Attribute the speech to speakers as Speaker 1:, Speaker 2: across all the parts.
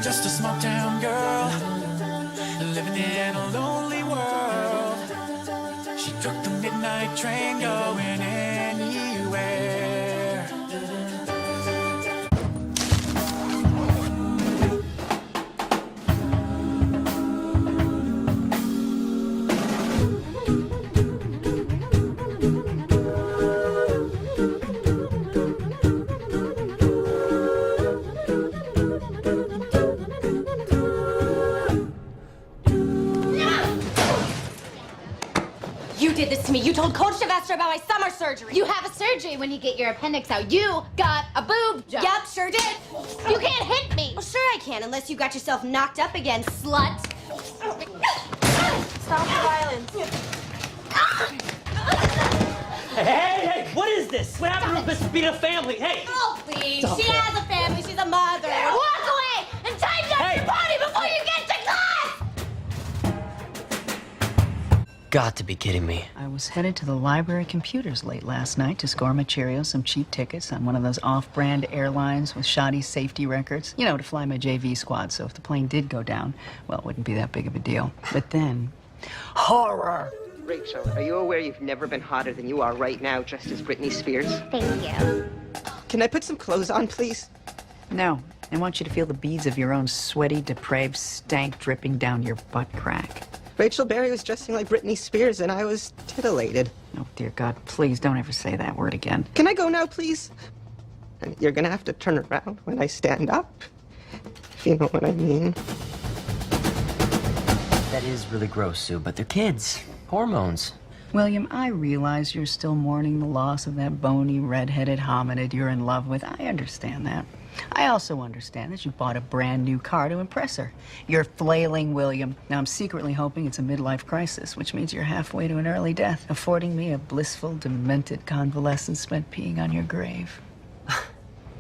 Speaker 1: Just a small town girl, living in a lonely world. She took the midnight train going anywhere.
Speaker 2: You did this to me. You told Coach Sylvester about my summer surgery.
Speaker 3: You have a surgery when you get your appendix out. You got a boob job.
Speaker 2: Yep, sure did.
Speaker 3: You can't hit me.
Speaker 2: Well, sure I can, unless you got yourself knocked up again, slut. Stop the violence.
Speaker 4: Hey, what is this? What happened to Mrs. being a family? Hey!
Speaker 2: Oh, please.
Speaker 4: Stop
Speaker 2: She
Speaker 4: it.
Speaker 2: has a family. She's a mother.
Speaker 3: Walk away and tighten up your body before you get to class!
Speaker 4: Got to be kidding me.
Speaker 5: I was headed to the library computers late last night to score my Cheerios some cheap tickets on one of those off-brand airlines with shoddy safety records. You know, to fly my JV squad, so if the plane did go down, well, it wouldn't be that big of a deal. But then, horror!
Speaker 6: Rachel, are you aware you've never been hotter than you are right now, dressed as Britney Spears?
Speaker 3: Thank you.
Speaker 6: Can I put some clothes on, please?
Speaker 5: No, I want you to feel the beads of your own sweaty, depraved stank dripping down your butt crack.
Speaker 6: Rachel Berry was dressing like Britney Spears, and I was titillated.
Speaker 5: Oh, dear God, please don't ever say that word again.
Speaker 6: Can I go now, please? And you're gonna have to turn around when I stand up, if you know what I mean.
Speaker 4: That is really gross, Sue, but they're kids. Hormones.
Speaker 5: William, I realize you're still mourning the loss of that bony, red-headed hominid you're in love with. I understand that. I also understand that you bought a brand new car to impress her. You're flailing, William. Now, I'm secretly hoping it's a midlife crisis, which means you're halfway to an early death, affording me a blissful, demented convalescence spent peeing on your grave.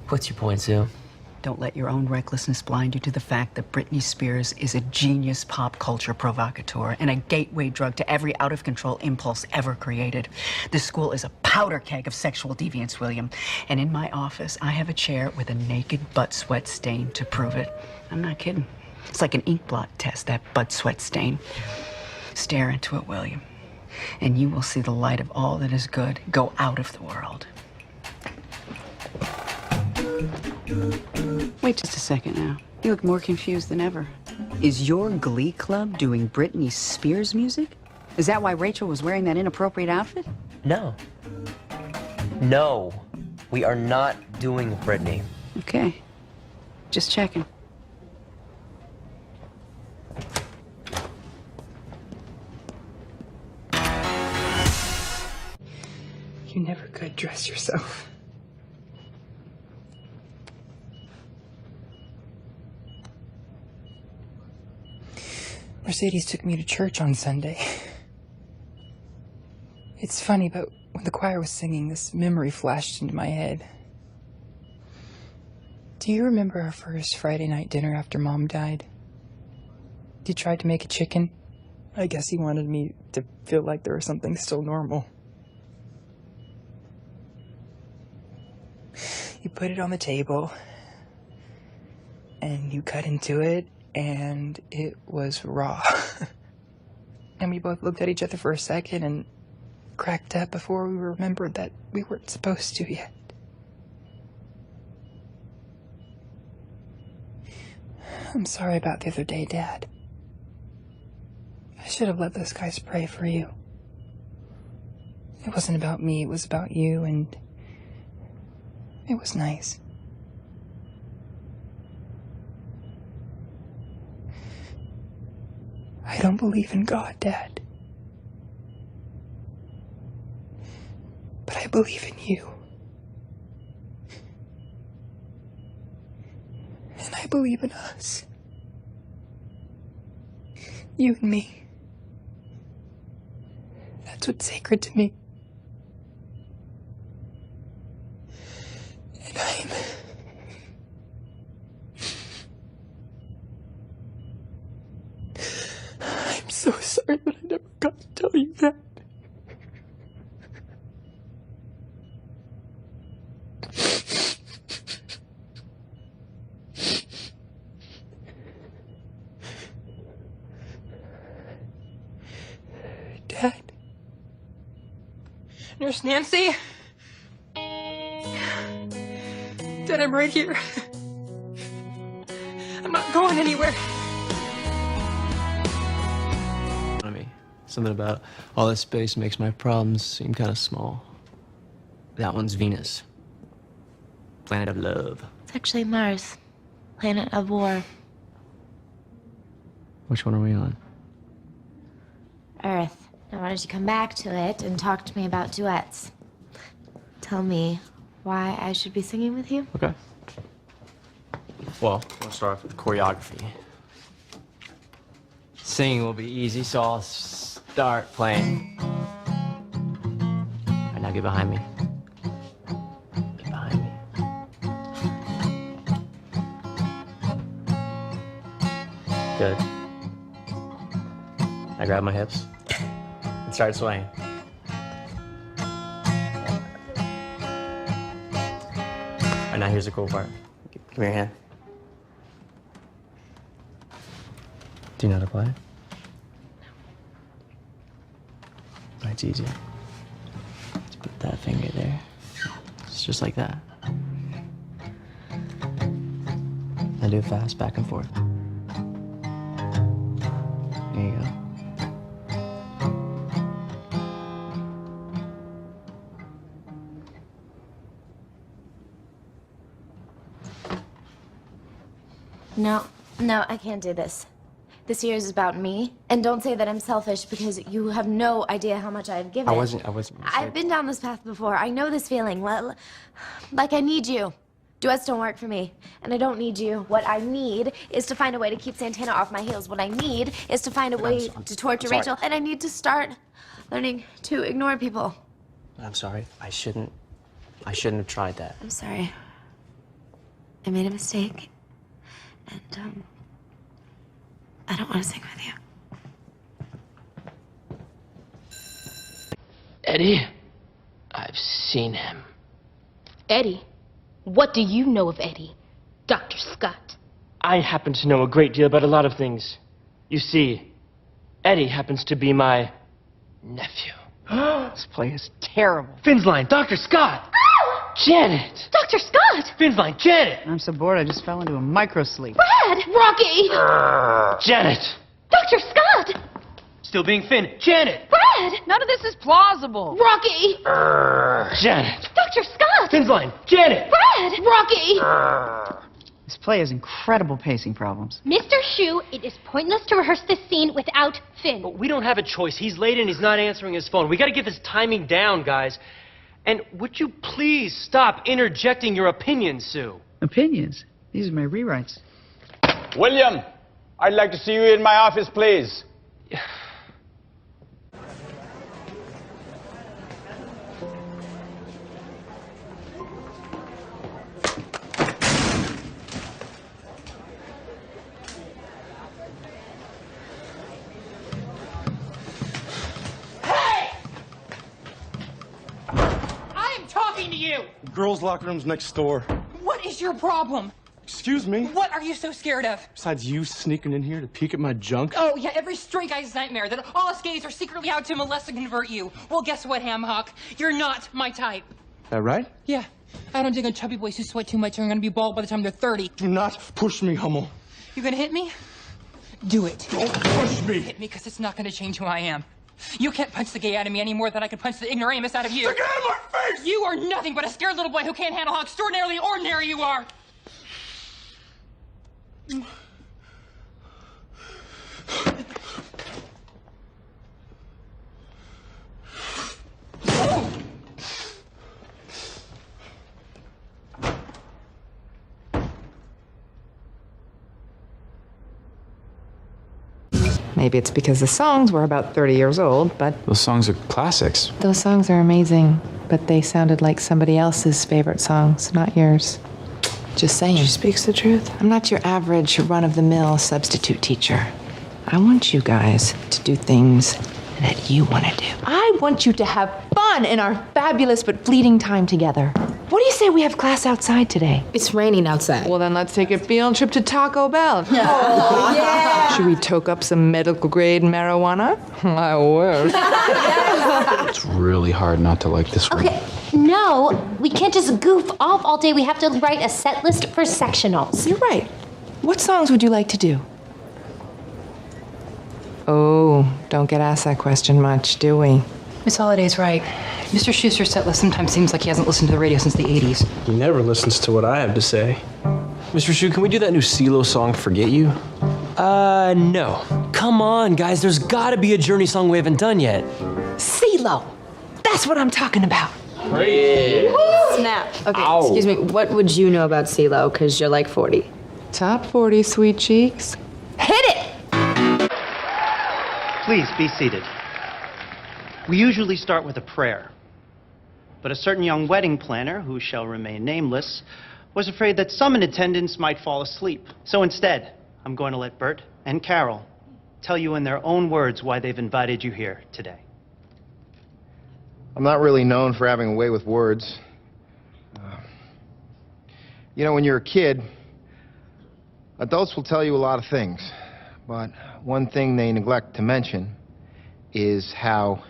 Speaker 4: What's your point, Sue?
Speaker 5: Don't let your own recklessness blind you to the fact that Britney Spears is a genius pop culture provocateur and a gateway drug to every out-of-control impulse ever created. This school is a powder keg of sexual deviance, William. And in my office, I have a chair with a naked butt sweat stain to prove it. I'm not kidding. It's like an ink blot test, that butt sweat stain. Stare into it, William, and you will see the light of all that is good go out of the world. Wait just a second now. You look more confused than ever. Is your Glee club doing Britney Spears music? Is that why Rachel was wearing that inappropriate outfit?
Speaker 4: No. No. We are not doing Brittany.
Speaker 5: Okay. Just checking.
Speaker 6: You never could dress yourself.
Speaker 7: Mercedes took me to church on Sunday. It's funny, but when the choir was singing, this memory flashed into my head. Do you remember our first Friday night dinner after Mom died? You tried to make a chicken? I guess he wanted me to feel like there was something still normal. You put it on the table, and you cut into it, and it was raw. And we both looked at each other for a second and cracked up before we remembered that we weren't supposed to yet. I'm sorry about the other day, Dad. I should have let those guys pray for you. It wasn't about me, it was about you, and it was nice. I don't believe in God, Dad. But I believe in you. And I believe in us. You and me. That's what's sacred to me. And I'm so sorry that I never got to tell you that. that? Nurse Nancy? Dad, I'm right here. I'm not going anywhere.
Speaker 8: Something about all this space makes my problems seem kind of small. That one's Venus. Planet of love.
Speaker 2: It's actually Mars. Planet of war.
Speaker 8: Which one are we on?
Speaker 2: Earth. Now why don't you come back to it and talk to me about duets? Tell me why I should be singing with you?
Speaker 8: Okay. Well, we'll start off with choreography. Singing will be easy, so I'll start playing. All right, now get behind me. Get behind me. Good. I grab my hips and start swaying. All right, now here's the cool part. Give me your hand. Do you know how to play? No. It's easy. Just put that finger there. It's just like that. I do it fast, back and forth. There you go.
Speaker 2: No, I can't do this. This year is about me, and don't say that I'm selfish because you have no idea how much I've given.
Speaker 8: I wasn't.
Speaker 2: I've been down this path before. I know this feeling. Like I need you. Duets don't work for me, and I don't need you. What I need is to find a way to keep Santana off my heels. What I need is to find a way to torture Rachel, and I need to start learning to ignore people.
Speaker 8: I'm sorry. I shouldn't have tried that.
Speaker 2: I'm sorry. I made a mistake, and I don't want to sing with you.
Speaker 4: Eddie? I've seen him.
Speaker 3: Eddie? What do you know of Eddie? Dr. Scott?
Speaker 4: I happen to know a great deal about a lot of things. You see, Eddie happens to be my nephew.
Speaker 5: This play is terrible.
Speaker 4: Finn's line, Dr. Scott!
Speaker 3: Ow!
Speaker 4: Janet!
Speaker 3: Dr. Scott!
Speaker 4: Finn's line, Janet!
Speaker 5: I'm so bored I just fell into a micro-sleep.
Speaker 3: Brad! Rocky!
Speaker 4: Janet!
Speaker 3: Dr. Scott!
Speaker 4: Still being Finn, Janet!
Speaker 3: Brad!
Speaker 5: None of this is plausible.
Speaker 3: Rocky!
Speaker 4: Janet!
Speaker 3: Dr. Scott!
Speaker 4: Finn's line, Janet!
Speaker 3: Brad! Rocky!
Speaker 5: This play has incredible pacing problems.
Speaker 3: Mr. Shu, it is pointless to rehearse this scene without Finn.
Speaker 4: But we don't have a choice. He's late and he's not answering his phone. We gotta get this timing down, guys. And would you please stop interjecting your opinions, Sue?
Speaker 5: Opinions? These are my rewrites.
Speaker 9: William, I'd like to see you in my office, please.
Speaker 10: Girls' locker room's next door.
Speaker 7: What is your problem?
Speaker 10: Excuse me?
Speaker 7: What are you so scared of?
Speaker 10: Besides you sneaking in here to peek at my junk?
Speaker 7: Oh, yeah, every straight guy's nightmare that all us gays are secretly out to molest and convert you. Well, guess what, Hamhock? You're not my type.
Speaker 10: That right?
Speaker 7: Yeah. I don't dig on chubby boys who sweat too much and are gonna be bald by the time they're 30.
Speaker 10: Do not push me, Hummel.
Speaker 7: You gonna hit me? Do it.
Speaker 10: Don't push me.
Speaker 7: Hit me, because it's not gonna change who I am. You can't punch the gay out of me any more than I can punch the ignoramus out of you.
Speaker 10: Get out of my face!
Speaker 7: You are nothing but a scared little boy who can't handle how extraordinarily ordinary you are.
Speaker 11: Maybe it's because the songs were about 30 years old, but...
Speaker 12: Those songs are classics.
Speaker 11: Those songs are amazing, but they sounded like somebody else's favorite songs, not yours. Just saying. She speaks the truth. I'm not your average run-of-the-mill substitute teacher. I want you guys to do things that you want to do. I want you to have fun in our fabulous but fleeting time together. What do you say we have class outside today?
Speaker 3: It's raining outside.
Speaker 11: Well, then let's take a field trip to Taco Bell. Oh, yeah. Should we toke up some medical grade marijuana? I wish.
Speaker 12: It's really hard not to like this room.
Speaker 3: Okay, no, we can't just goof off all day. We have to write a set list for sectionals.
Speaker 11: You're right. What songs would you like to do? Oh, don't get asked that question much, do we?
Speaker 13: Miss Holliday's right. Mr. Schuster's set list sometimes seems like he hasn't listened to the radio since the 80s.
Speaker 8: He never listens to what I have to say. Mr. Shu, can we do that new CeeLo song, Forget You? No. Come on, guys. There's gotta be a Journey song we haven't done yet.
Speaker 11: CeeLo! That's what I'm talking about.
Speaker 8: Great.
Speaker 14: Snap. Okay,
Speaker 12: Ow.
Speaker 14: excuse me. What would you know about CeeLo? Because you're like 40.
Speaker 11: Top 40, sweet cheeks.
Speaker 14: Hit it!
Speaker 15: Please be seated. We usually start with a prayer. But a certain young wedding planner, who shall remain nameless, was afraid that some in attendance might fall asleep. So instead, I'm going to let Burt and Carol tell you in their own words why they've invited you here today.
Speaker 16: I'm not really known for having a way with words. You know, when you're a kid, adults will tell you a lot of things. But one thing they neglect to mention is how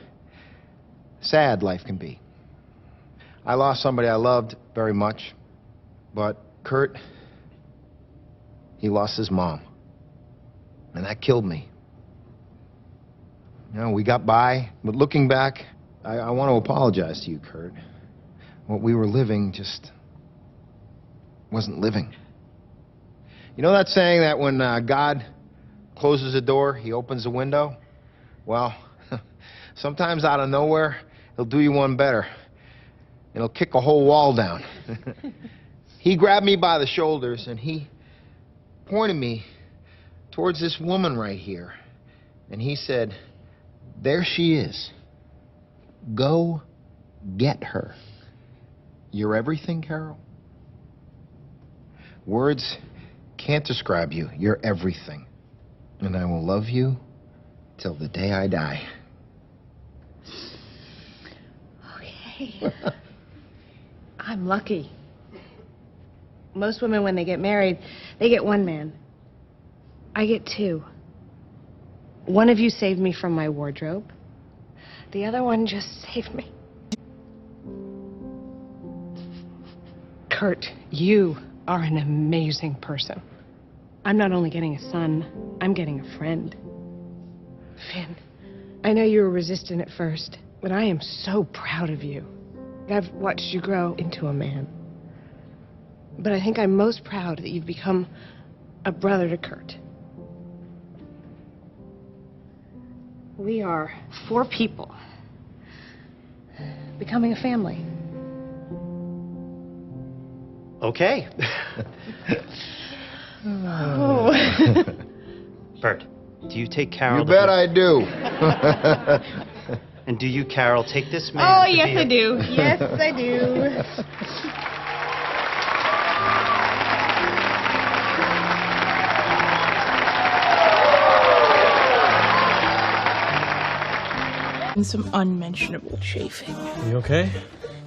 Speaker 16: sad life can be. I lost somebody I loved very much, but Kurt, he lost his mom. And that killed me. You know, we got by, but looking back, I want to apologize to you, Kurt. What we were living just wasn't living. You know that saying that when God closes a door, he opens a window? Well, sometimes out of nowhere, he'll do you one better. It'll kick a whole wall down. He grabbed me by the shoulders and he pointed me towards this woman right here. And he said, "There she is. Go get her." You're everything, Carol. Words can't describe you. You're everything. And I will love you till the day I die.
Speaker 17: Okay. I'm lucky. Most women, when they get married, they get one man. I get two. One of you saved me from my wardrobe. The other one just saved me. Kurt, you are an amazing person. I'm not only getting a son, I'm getting a friend. Finn, I know you were resistant at first, but I am so proud of you. I've watched you grow into a man. But I think I'm most proud that you've become a brother to Kurt. We are 4 people becoming a family.
Speaker 15: Okay.
Speaker 17: Oh.
Speaker 15: Burt, do you take Carol?
Speaker 16: You bet I do.
Speaker 15: And do you, Carol, take this man?
Speaker 17: Oh,
Speaker 15: to
Speaker 17: yes,
Speaker 15: be
Speaker 17: I do. Yes, I do.
Speaker 18: And some unmentionable chafing.
Speaker 8: You okay?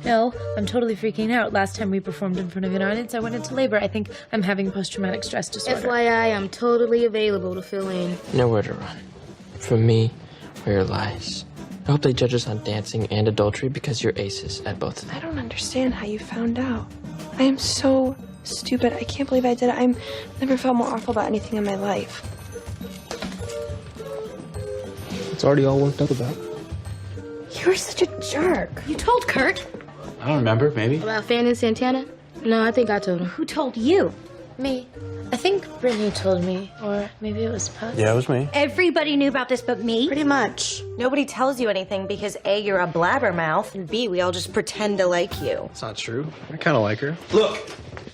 Speaker 19: No, I'm totally freaking out. Last time we performed in front of an audience, I went into labor. I think I'm having post-traumatic stress disorder.
Speaker 18: FYI, I'm totally available to fill in.
Speaker 8: Nowhere to run. From me or your lies. I hope they judge us on dancing and adultery because you're aces at both of them.
Speaker 20: I don't understand how you found out. I am so stupid. I can't believe I did it. I've never felt more awful about anything in my life.
Speaker 8: It's already all worked up about.
Speaker 20: You're such a jerk.
Speaker 18: You told Kurt?
Speaker 12: I don't remember, maybe.
Speaker 18: About Fan and Santana? No, I think I told him.
Speaker 14: Who told you?
Speaker 19: Me. I think Brittany told me, or maybe it was Puff.
Speaker 12: Yeah, it was me.
Speaker 14: Everybody knew about this but me?
Speaker 20: Pretty much.
Speaker 21: Nobody tells you anything because A, you're a blabbermouth, and B, we all just pretend to like you.
Speaker 8: It's not true. I kind of like her.
Speaker 22: Look,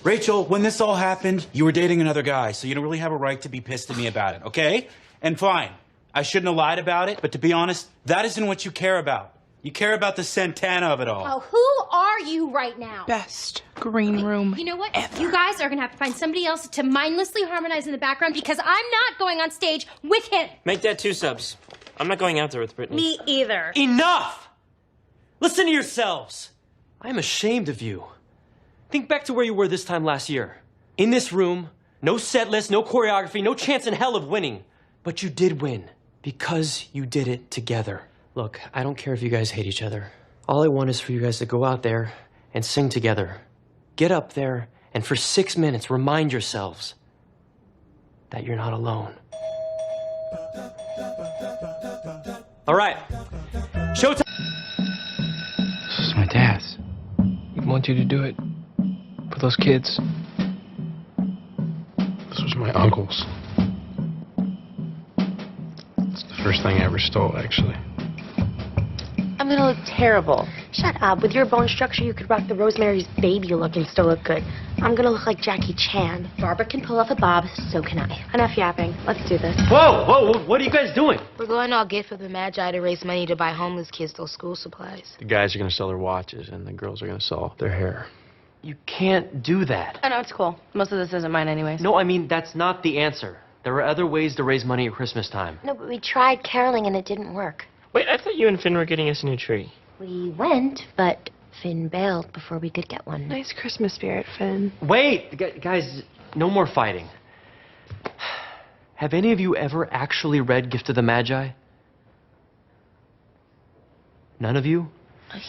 Speaker 22: Rachel, when this all happened, you were dating another guy, so you don't really have a right to be pissed at me about it, okay? And fine, I shouldn't have lied about it, but to be honest, that isn't what you care about. You care about the Santana of it all.
Speaker 3: Oh, who are you right now?
Speaker 18: Best green room.
Speaker 3: You know what? You guys are gonna have to find somebody else to mindlessly harmonize in the background because I'm not going on stage with him.
Speaker 8: Make that 2 subs. I'm not going out there with Brittany.
Speaker 21: Me either.
Speaker 4: Enough! Listen to yourselves. I am ashamed of you.
Speaker 8: Think back to where you were this time last year. In this room, no set list, no choreography, no chance in hell of winning. But you did win because you did it together. Look, I don't care if you guys hate each other. All I want is for you guys to go out there and sing together. Get up there and for 6 minutes remind yourselves that you're not alone. All right, showtime.
Speaker 12: This is my dad's.
Speaker 1: I want you to do it for those kids. This was my uncle's. It's the first thing I ever stole, actually.
Speaker 18: I'm gonna look terrible. Shut up. With your bone structure, you could rock the Rosemary's Baby look and still look good. I'm gonna look like Jackie Chan. Barbara can pull off a bob, so can I. Enough yapping. Let's do this.
Speaker 4: Whoa, what are you guys doing?
Speaker 18: We're going all gift with the Magi to raise money to buy homeless kids those school supplies.
Speaker 1: The guys are gonna sell their watches, and the girls are gonna sell their hair.
Speaker 4: You can't do that.
Speaker 18: I know, it's cool. Most of this isn't mine anyways.
Speaker 4: No, I mean, that's not the answer. There are other ways to raise money at Christmas time.
Speaker 18: No, but we tried caroling and it didn't work.
Speaker 1: Wait, I thought you and Finn were getting us a new tree.
Speaker 18: We went, but Finn bailed before we could get one.
Speaker 20: Nice Christmas spirit, Finn.
Speaker 4: Wait, guys, no more fighting. Have any of you ever actually read Gift of the Magi? None of you?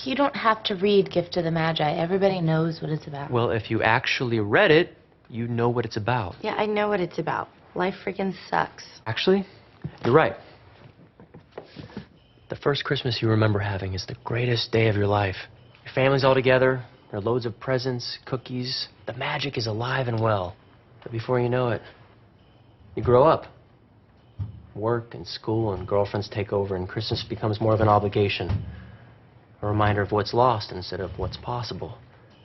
Speaker 18: You don't have to read Gift of the Magi. Everybody knows what it's about.
Speaker 4: Well, if you actually read it, you know what it's about.
Speaker 18: Yeah, I know what it's about. Life freaking sucks.
Speaker 4: Actually, you're right. The first Christmas you remember having is the greatest day of your life. Your family's all together, there are loads of presents, cookies. The magic is alive and well. But before you know it, you grow up. Work and school and girlfriends take over, and Christmas becomes more of an obligation. A reminder of what's lost instead of what's possible.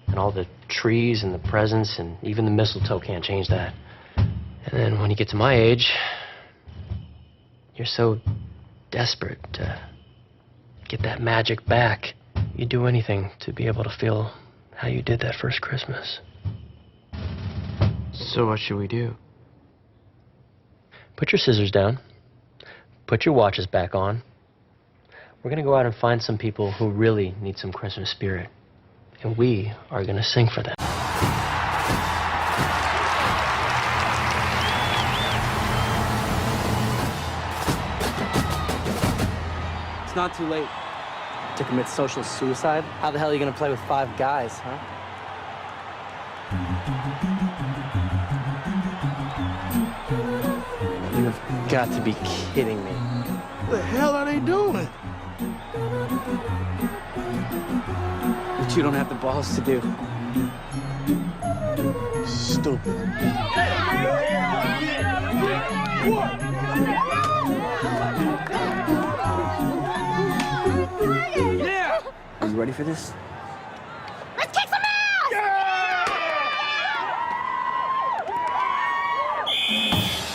Speaker 4: And all the trees and the presents and even the mistletoe can't change that. And then when you get to my age, you're so desperate to get that magic back. You'd do anything to be able to feel how you did that first Christmas.
Speaker 1: So what should we do?
Speaker 4: Put your scissors down. Put your watches back on. We're gonna go out and find some people who really need some Christmas spirit. And we are gonna sing for them.
Speaker 6: It's not too late to commit social suicide. How the hell are you gonna play with 5 guys, huh? You've got to be kidding me.
Speaker 10: What the hell are they doing?
Speaker 6: But you don't have the balls to do.
Speaker 10: Stupid.
Speaker 6: Yeah! Are you ready for this?
Speaker 18: Let's kick some ass!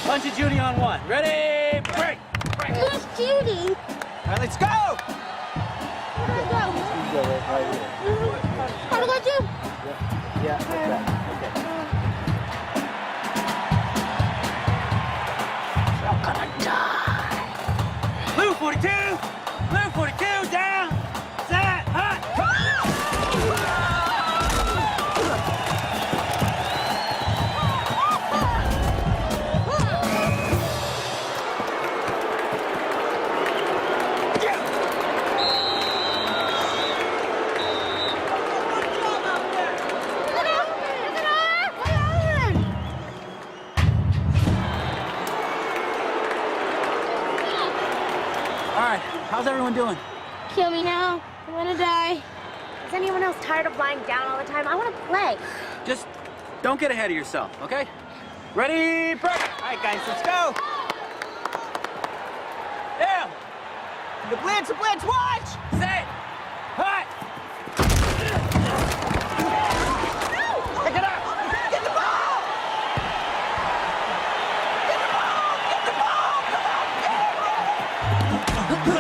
Speaker 6: Punch and Judy on 1. Ready? Break!
Speaker 18: Who's Judy?
Speaker 6: All right, let's go!
Speaker 18: How do I do?
Speaker 6: Yeah, okay.
Speaker 18: You're gonna die.
Speaker 6: Blue 42! Blue 42, down! Set, hot! How's everyone doing?
Speaker 18: Kill me now. I'm gonna die.
Speaker 2: Is anyone else tired of lying down all the time? I want to play.
Speaker 6: Just don't get ahead of yourself, okay? Ready, break! All right, guys, let's go! Yeah! The blitz, watch! Set! Hut! Pick it up! Get the ball! Get the ball! Get the ball! Come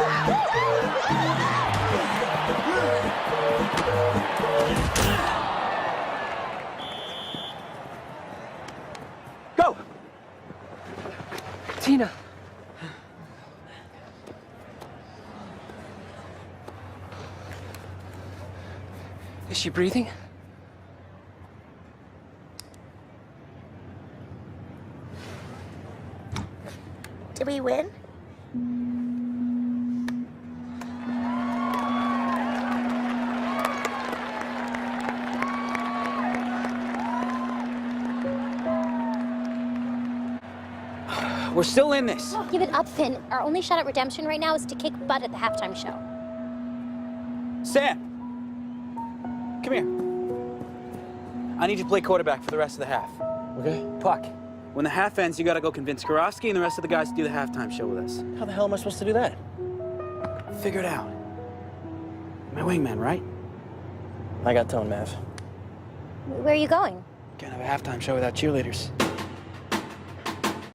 Speaker 6: on! Go! Tina!
Speaker 1: she breathing?
Speaker 18: Did we win?
Speaker 5: We're still in this.
Speaker 3: Give it up, Finn. Our only shot at redemption right now is to kick butt at the halftime show.
Speaker 5: Sam! Come here. I need you to play quarterback for the rest of the half.
Speaker 6: Okay.
Speaker 5: Puck. When the half ends, you gotta go convince Karofsky and the rest of the guys to do the halftime show with us.
Speaker 6: How the hell am I supposed to do that?
Speaker 5: Figure it out. My wingman, right?
Speaker 6: I got tone, Mav.
Speaker 3: Where are you going?
Speaker 5: Can't have a halftime show without cheerleaders.